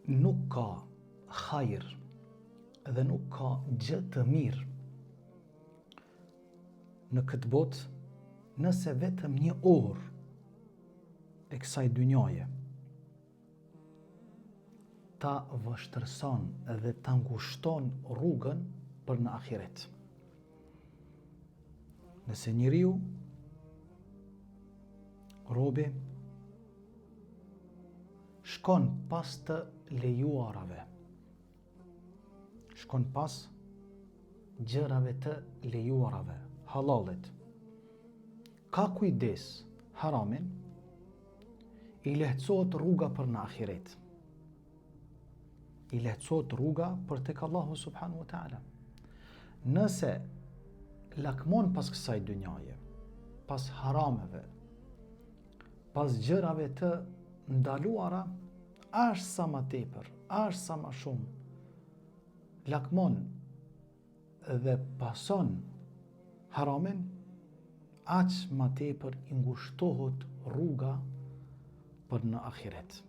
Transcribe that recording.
nuk ka hajër dhe nuk ka gjë të mirë në këtë botë nëse vetëm një orë e kësaj dynjaje ta vështërson dhe ta ngushton rrugën për në ahiret. Nëse njeriu, robi, shkon pas të lejuarave, shkon pas gjërave të lejuarave, halalit, ka kujdes haramin, i lehtësohet rruga për në ahiret. I lehtësohet rruga për tek Allahu subhanahu wa ta'ala. Nëse lakmon pas kësaj dynjaje, pas harameve, pas gjërave të ndaluara, ashtë sa ma tepër, ashtë sa ma shumë, lakmon dhe pason haramin, aq ma tepër i ngushtohet rruga për në ahiret.